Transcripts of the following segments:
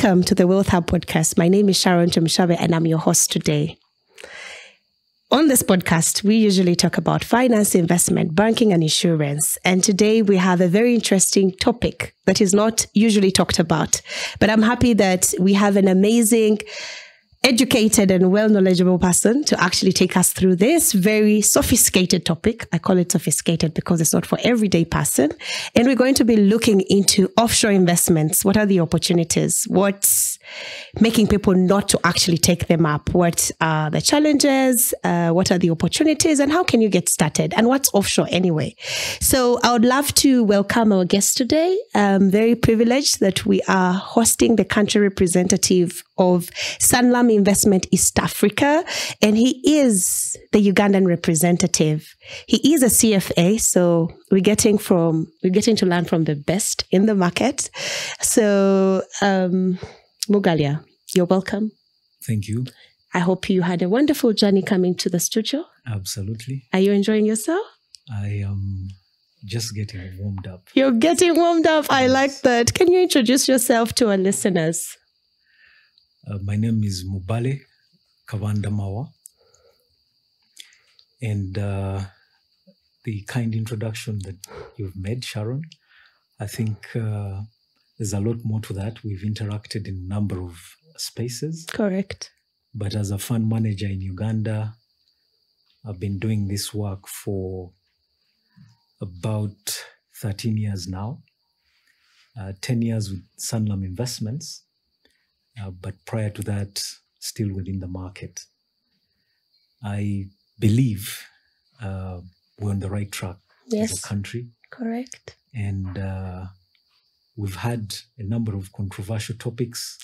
Welcome to the Wealth Hub podcast. My name is Sharon Tumshabe and I'm your host today. On this podcast, we usually talk about finance, investment, banking, and insurance. And today we have a very interesting topic that is not usually talked about. But I'm happy that we have an amazing, educated and well-knowledgeable person to actually take us through this very sophisticated topic. I call it sophisticated because it's not for everyday person. And we're going to be looking into offshore investments. What are the opportunities? What's making people not to actually take them up? What are the challenges? What are the opportunities? And how can you get started? And what's offshore anyway? So I would love to welcome our guest today. I'm very privileged that we are hosting the country representative of Sanlam Investment East Africa, and he is the Ugandan representative. He is a CFA, so we're getting to learn from the best in the market. So, Mugalya, you're welcome. Thank you. I hope you had a wonderful journey coming to the studio. Absolutely. Are you enjoying yourself? I am just getting warmed up. You're getting warmed up. I like that. Can you introduce yourself to our listeners? My name is Mubale Kavandamawa, and the kind introduction that you've made, Sharon, I think there's a lot more to that. We've interacted in a number of spaces. Correct. But as a fund manager in Uganda, I've been doing this work for about 13 years now, 10 years with Sanlam Investments. But prior to that, still within the market. I believe we're on the right track as a country. Correct. And we've had a number of controversial topics.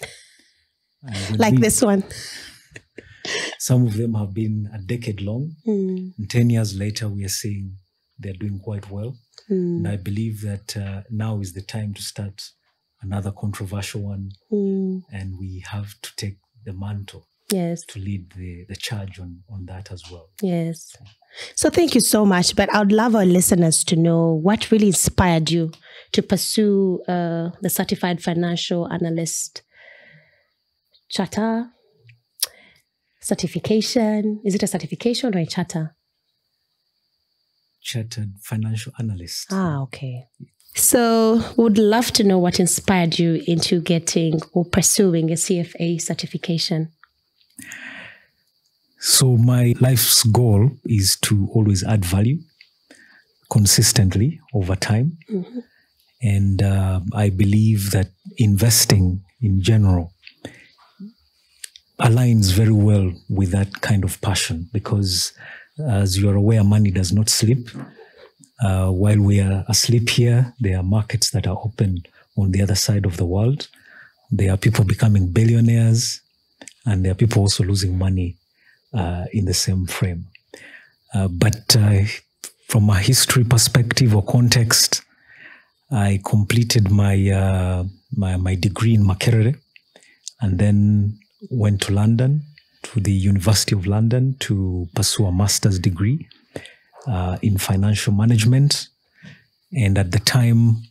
Like this one. Some of them have been a decade long. And 10 years later, we are seeing they're doing quite well. And I believe that now is the time to start another controversial one, and we have to take the mantle to lead the charge on that as well. Yes. So thank you so much. But I would love our listeners to know what really inspired you to pursue the Certified Financial Analyst charter, certification. Is it a certification or a charter? Chartered Financial Analyst. Ah, okay. So would love to know what inspired you into getting or pursuing a CFA certification. So my life's goal is to always add value consistently over time. And I believe that investing in general aligns very well with that kind of passion because as you're aware, money does not sleep. While we are asleep here, there are markets that are open on the other side of the world. There are people becoming billionaires, and there are people also losing money in the same frame. But from a history perspective or context, I completed my my degree in Makerere, and then went to London, to the University of London, to pursue a master's degree in financial management. And at the time,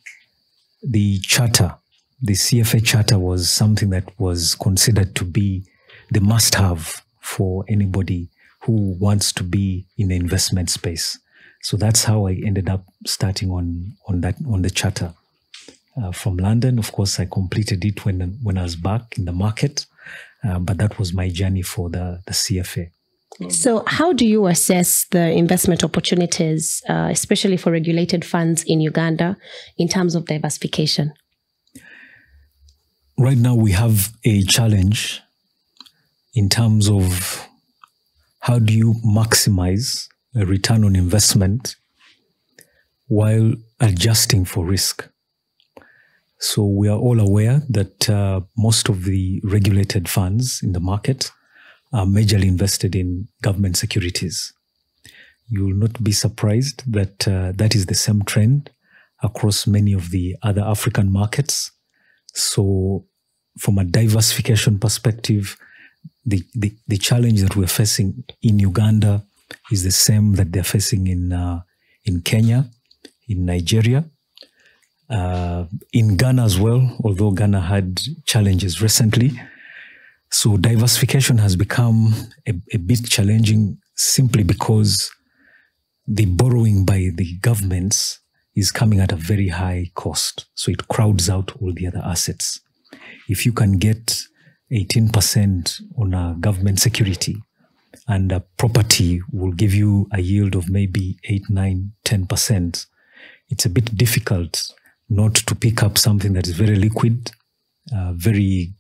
the charter, the CFA charter, was something that was considered to be the must-have for anybody who wants to be in the investment space. So that's how I ended up starting on the charter from London. Of course, I completed it when I was back in the market, but that was my journey for the CFA. So how do you assess the investment opportunities, especially for regulated funds in Uganda, in terms of diversification? Right now, we have a challenge in terms of how do you maximize a return on investment while adjusting for risk. So we are all aware that most of the regulated funds in the market are majorly invested in government securities. You will not be surprised that that is the same trend across many of the other African markets. So from a diversification perspective, the challenge that we're facing in Uganda is the same that they're facing in Kenya, in Nigeria, in Ghana as well, although Ghana had challenges recently. So diversification has become a bit challenging simply because the borrowing by the governments is coming at a very high cost. So it crowds out all the other assets. If you can get 18% on a government security and a property will give you a yield of maybe 8, 9, 10%, it's a bit difficult not to pick up something that is very liquid, very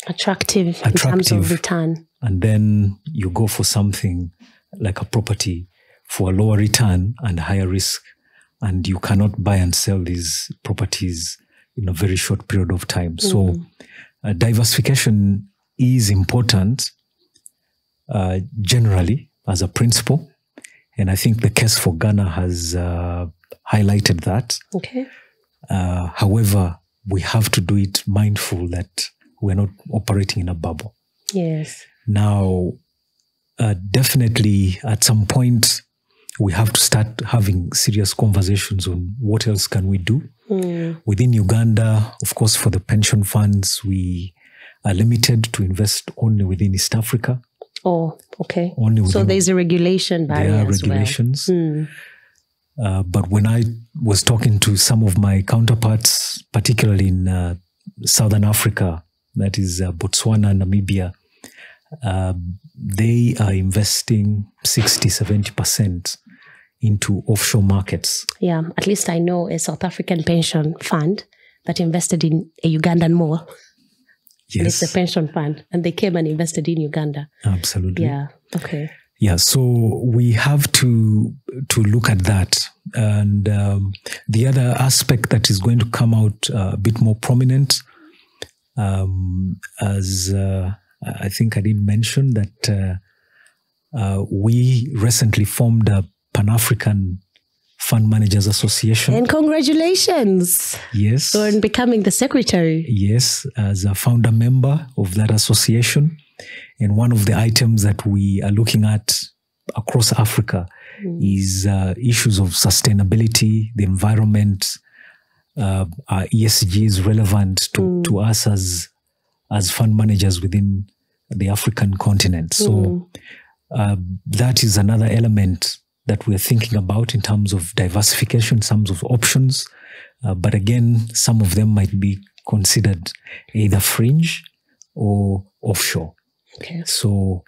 attractive in terms of return. And then you go for something like a property for a lower return and higher risk. And you cannot buy and sell these properties in a very short period of time. So diversification is important generally as a principle. And I think the case for Ghana has highlighted that. Okay. However, we have to do it mindful that we're not operating in a bubble. Yes. Now, definitely at some point, we have to start having serious conversations on what else can we do. Within Uganda, of course, for the pension funds, we are limited to invest only within East Africa. Oh, okay. Only so there's a regulation barrier there are regulations. But when I was talking to some of my counterparts, particularly in Southern Africa, that is Botswana and Namibia, they are investing 60, 70% into offshore markets. Yeah, at least I know a South African pension fund that invested in a Ugandan mall. Yes. And it's a pension fund, and they came and invested in Uganda. Absolutely. Yeah, okay. Yeah, so we have to look at that. And the other aspect that is going to come out a bit more prominent, as I think I did mention that we recently formed a Pan-African Fund Managers Association. And congratulations. Yes. On becoming the secretary. Yes, as a founder member of that association. And one of the items that we are looking at across Africa is issues of sustainability, the environment. ESG is relevant to us as fund managers within the African continent. So that is another element that we're thinking about in terms of diversification, some of options. But again, some of them might be considered either fringe or offshore. Okay. So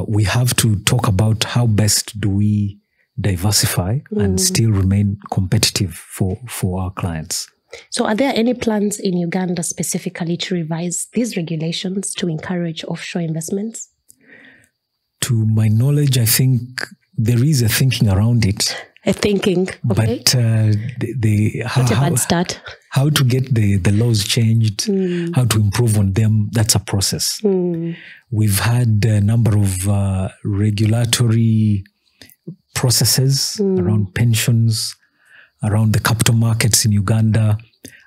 we have to talk about how best do we diversify and still remain competitive for our clients. So are there any plans in Uganda specifically to revise these regulations to encourage offshore investments? To my knowledge, I think there is a thinking around it. A thinking, okay. But not a bad start. How to get the laws changed, how to improve on them, that's a process. We've had a number of regulatory processes around pensions, around the capital markets in Uganda,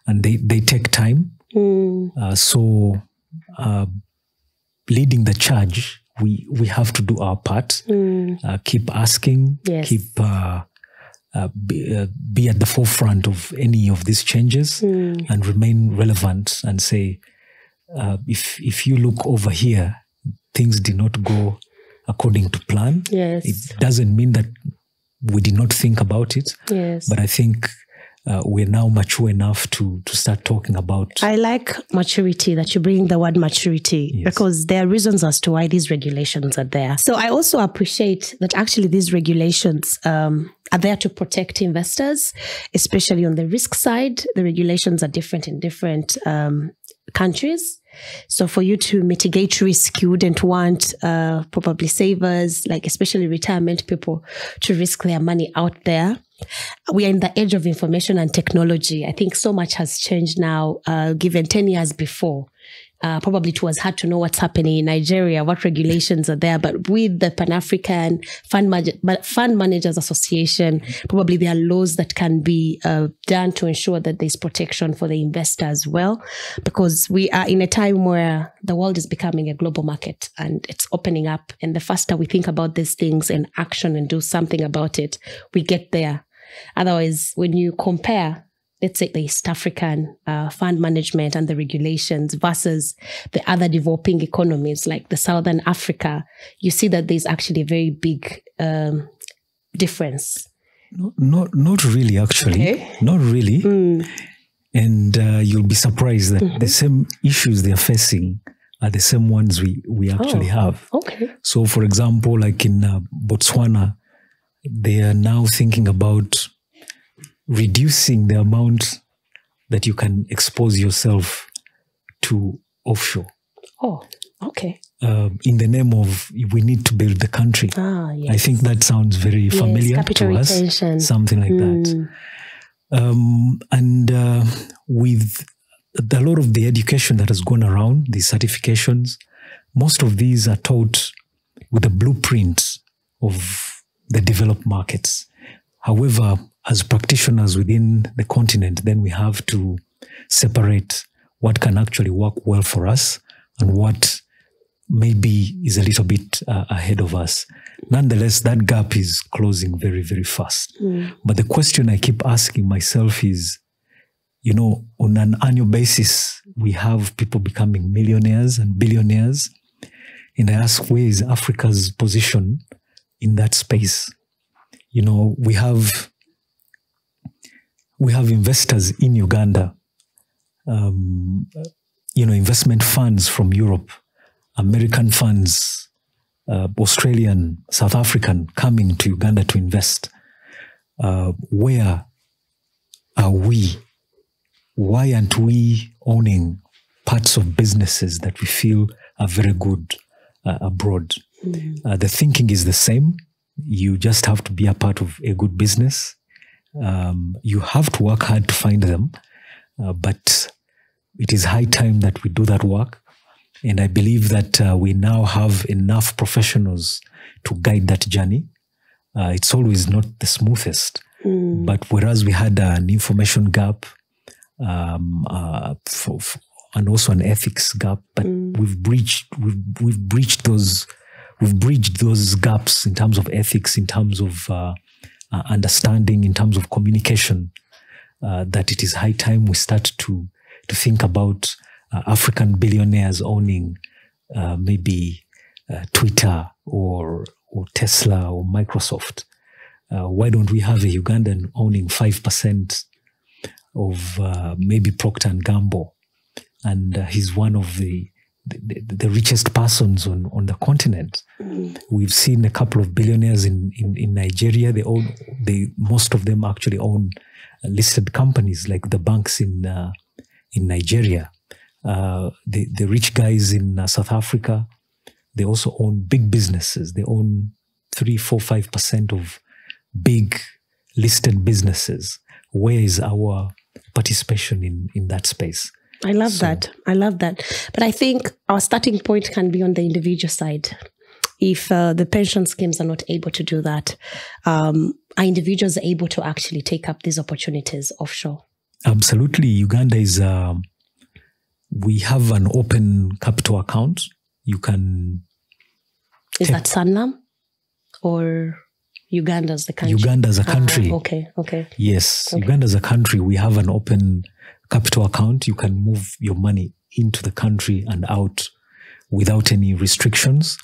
and they take time. So leading the charge, we have to do our part, keep asking, yes. keep be at the forefront of any of these changes and remain relevant and say, if you look over here, things did not go according to plan. Yes. It doesn't mean that we did not think about it. Yes. But I think we're now mature enough to start talking about. I like maturity, that you bring the word maturity, yes. because there are reasons as to why these regulations are there. So I also appreciate that actually these regulations are there to protect investors, especially on the risk side. The regulations are different in different countries. So for you to mitigate risk, you wouldn't want probably savers, like especially retirement people, to risk their money out there. We are in the age of information and technology. I think so much has changed now, given 10 years before. Probably it was hard to know what's happening in Nigeria, what regulations are there. But with the Pan-African Fund Managers Association, probably there are laws that can be done to ensure that there's protection for the investor as well. Because we are in a time where the world is becoming a global market and it's opening up. And the faster we think about these things and action and do something about it, we get there. Otherwise, when you compare let's say, the East African fund management and the regulations versus the other developing economies like the Southern Africa, you see that there's actually a very big difference. Not really, actually. Okay. Not really. And you'll be surprised that the same issues they're facing are the same ones we actually have. Okay. So, for example, like in Botswana, they are now thinking about reducing the amount that you can expose yourself to offshore. Oh, okay. In the name of, we need to build the country. Yes. I think that sounds very familiar capital to us. retention. Something like that. And with a lot of the education that has gone around, the certifications, most of these are taught with a blueprint of the developed markets. However, as practitioners within the continent, then we have to separate what can actually work well for us and what maybe is a little bit ahead of us. Nonetheless, that gap is closing very, very fast. But the question I keep asking myself is, you know, on an annual basis, we have people becoming millionaires and billionaires. And I ask, where is Africa's position in that space? You know, we have investors in Uganda, investment funds from Europe, American funds, Australian, South African coming to Uganda to invest. Where are we? Why aren't we owning parts of businesses that we feel are very good abroad? The thinking is the same. You just have to be a part of a good business. You have to work hard to find them, but it is high time that we do that work. And I believe that we now have enough professionals to guide that journey. It's always not the smoothest, but whereas we had an information gap and also an ethics gap, but we've bridged those gaps in terms of ethics, in terms of understanding, in terms of communication. That it is high time we start to think about African billionaires owning maybe Twitter or Tesla or Microsoft. Why don't we have a Ugandan owning 5% of maybe Procter & Gamble? And he's one of the richest persons on the continent. We've seen a couple of billionaires in Nigeria. Most of them actually own listed companies like the banks in Nigeria. The rich guys in South Africa, they also own big businesses. They own 3, 4, 5% of big listed businesses. Where is our participation in that space? I love that. But I think our starting point can be on the individual side. If the pension schemes are not able to do that, are individuals able to actually take up these opportunities offshore? Absolutely. Uganda is, we have an open capital account. You can... Is that Sanlam or Uganda as the country? Uganda as a country. Okay. Yes. Okay. Uganda as a country, we have an open capital account. You can move your money into the country and out without any restrictions.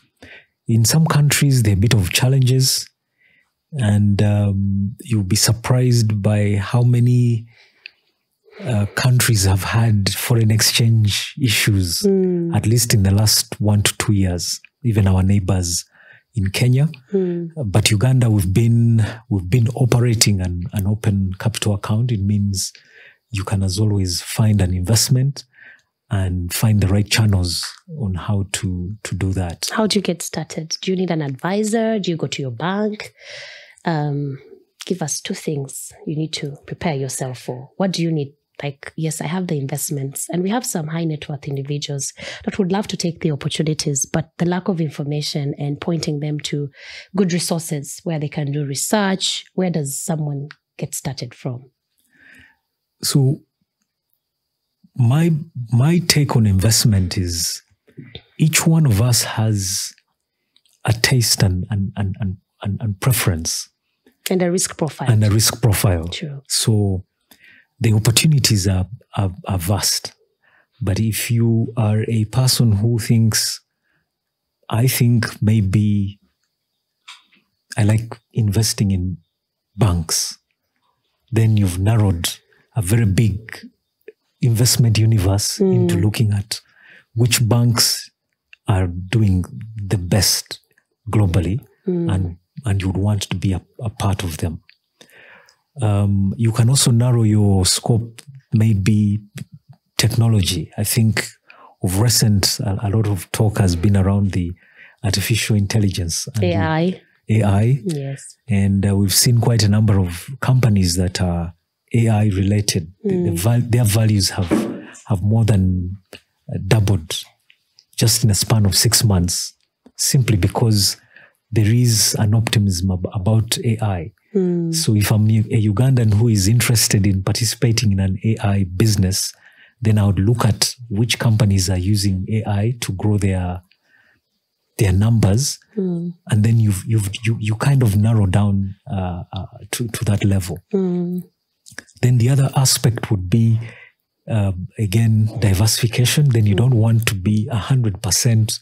In some countries, there are a bit of challenges, and you'll be surprised by how many countries have had foreign exchange issues, at least in the last 1 to 2 years, even our neighbors in Kenya. But Uganda, we've been operating an open capital account. It means you can, as always, find an investment and find the right channels on how to do that. How do you get started? Do you need an advisor? Do you go to your bank? Give us 2 things you need to prepare yourself for. What do you need? Like, yes, I have the investments, and we have some high net worth individuals that would love to take the opportunities, but the lack of information and pointing them to good resources where they can do research. Where does someone get started from? So my take on investment is each one of us has a taste and preference. And a risk profile. True. So the opportunities are vast. But if you are a person who thinks, I think maybe I like investing in banks, then you've narrowed a very big investment universe into looking at which banks are doing the best globally, and you would want to be a part of them. You can also narrow your scope, maybe technology. I think of recent, a lot of talk has been around the artificial intelligence. And AI. Yes. And we've seen quite a number of companies that are AI related. Their values have more than doubled just in a span of 6 months, simply because there is an optimism about AI. So if I'm a Ugandan who is interested in participating in an AI business, then I would look at which companies are using AI to grow their numbers, and then you kind of narrow down to that level. Then the other aspect would be, again, diversification. Then you don't want to be 100%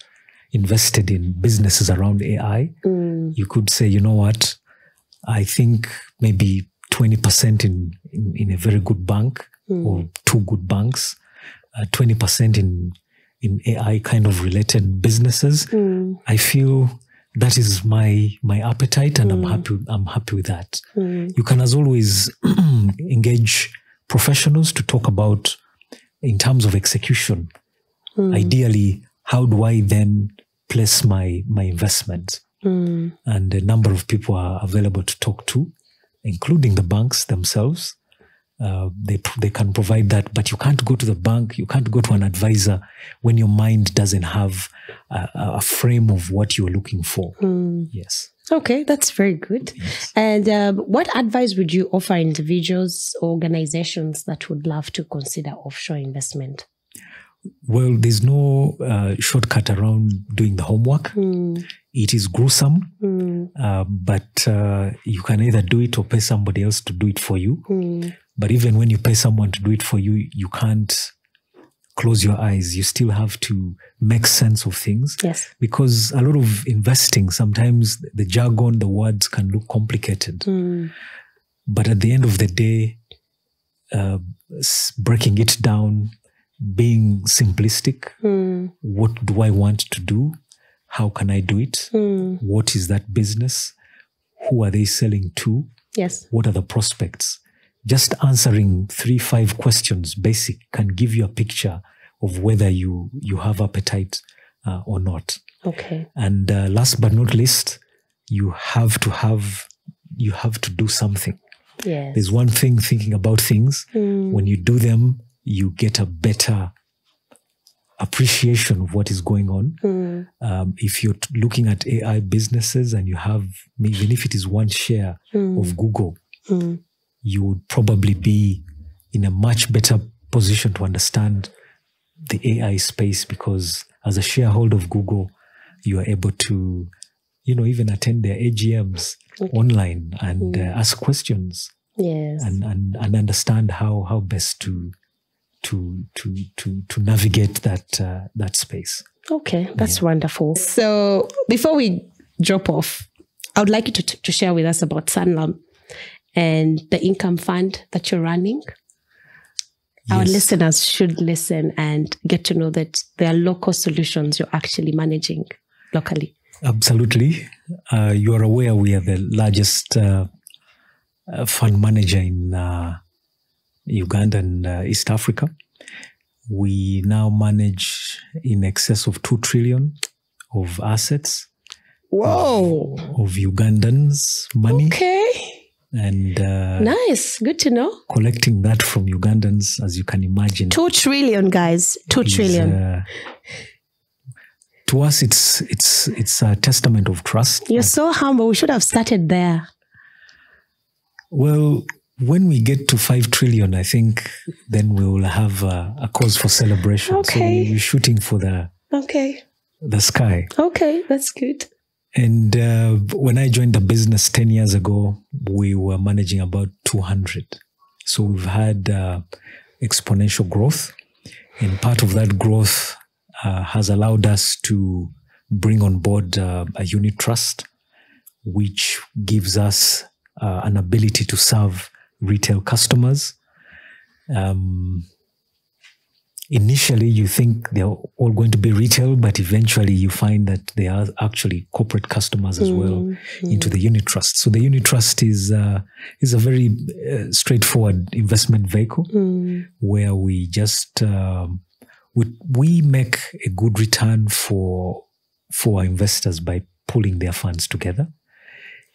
invested in businesses around AI. You could say, you know what, I think maybe 20% in a very good bank or 2 good banks, 20% in AI kind of related businesses. I feel that is my appetite, and I'm happy with that. You can, as always, engage professionals to talk about, in terms of execution, ideally, how do I then place my investment? And a number of people are available to talk to, including the banks themselves. They can provide that, but you can't go to the bank, you can't go to an advisor when your mind doesn't have a frame of what you're looking for. Yes. Okay, that's very good. Yes. And what advice would you offer individuals, organizations that would love to consider offshore investment? Well, there's no shortcut around doing the homework. It is gruesome, but you can either do it or pay somebody else to do it for you. But even when you pay someone to do it for you, you can't close your eyes. You still have to make sense of things. Yes. Because a lot of investing, sometimes the jargon, the words can look complicated. But at the end of the day, breaking it down, being simplistic, what do I want to do? How can I do it? What is that business? Who are they selling to? Yes. What are the prospects? Just answering 3-5 questions, basic, can give you a picture of whether you have appetite or not. Okay. And last but not least, you have to do something. Yes. There's one thing, thinking about things. When you do them, you get a better appreciation of what is going on. If you're looking at AI businesses and you have, even if it is 1 share of Google, you would probably be in a much better position to understand the AI space, because as a shareholder of Google, you are able to, even attend their AGMs online and ask questions. Yes. And understand how best to navigate that space. Okay, that's wonderful. So before we drop off, I would like you to share with us about Sanlam and the income fund that you're running. Yes. Our listeners should listen and get to know that there are local solutions you're actually managing locally. Absolutely. You are aware we are the largest fund manager in Uganda and East Africa. We now manage in excess of 2 trillion of assets. Whoa! Of Ugandans' money. Okay. And nice, good to know. Collecting that from Ugandans, as you can imagine. 2 trillion, guys. 2 trillion. To us, it's a testament of trust. You're so humble. We should have started there. Well, when we get to 5 trillion, I think then we will have a cause for celebration. Okay. So we're shooting for the sky. Okay, that's good. And when I joined the business 10 years ago, we were managing about 200 So we've had exponential growth, and part of that growth has allowed us to bring on board a unit trust, which gives us an ability to serve retail customers. Initially, you think they're all going to be retail, but eventually you find that they are actually corporate customers as well into the unit trust. So the unit trust is a very straightforward investment vehicle where we just we make a good return for our investors by pulling their funds together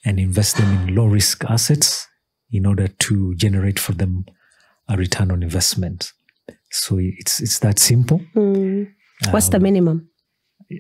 and invest them in low risk assets in order to generate for them a return on investment. So it's that simple. What's the minimum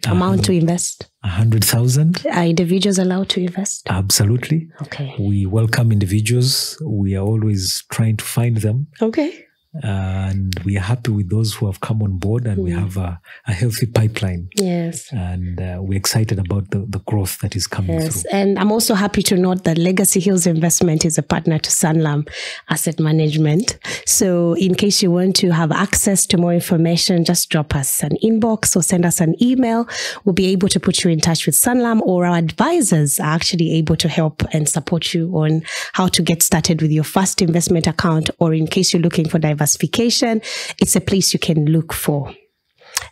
amount to invest? 100,000. Are individuals allowed to invest? Absolutely. Okay. We welcome individuals. We are always trying to find them. Okay. And we are happy with those who have come on board, and we have a healthy pipeline. Yes. And we're excited about the growth that is coming through. And I'm also happy to note that Legacy Hills Investment is a partner to Sanlam Asset Management. So in case you want to have access to more information, just drop us an inbox or send us an email. We'll be able to put you in touch with Sanlam, or our advisors are actually able to help and support you on how to get started with your first investment account, or in case you're looking for diversification, it's a place you can look for.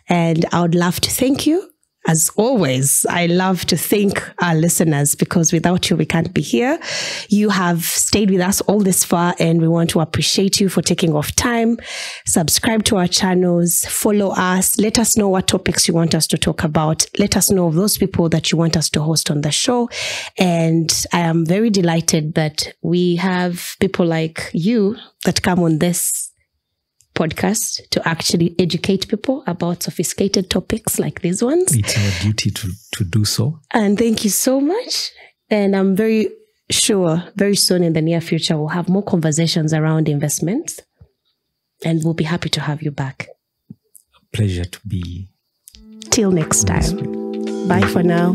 And I would love to thank you. As always, I love to thank our listeners, because without you, we can't be here. You have stayed with us all this far, and we want to appreciate you for taking off time. Subscribe to our channels, follow us, let us know what topics you want us to talk about. Let us know of those people that you want us to host on the show. And I am very delighted that we have people like you that come on this podcast to actually educate people about sophisticated topics like these ones. It's our duty to do so. And thank you so much. And I'm very sure very soon in the near future, we'll have more conversations around investments, and we'll be happy to have you back. A pleasure to be. Till next time. Bye for now.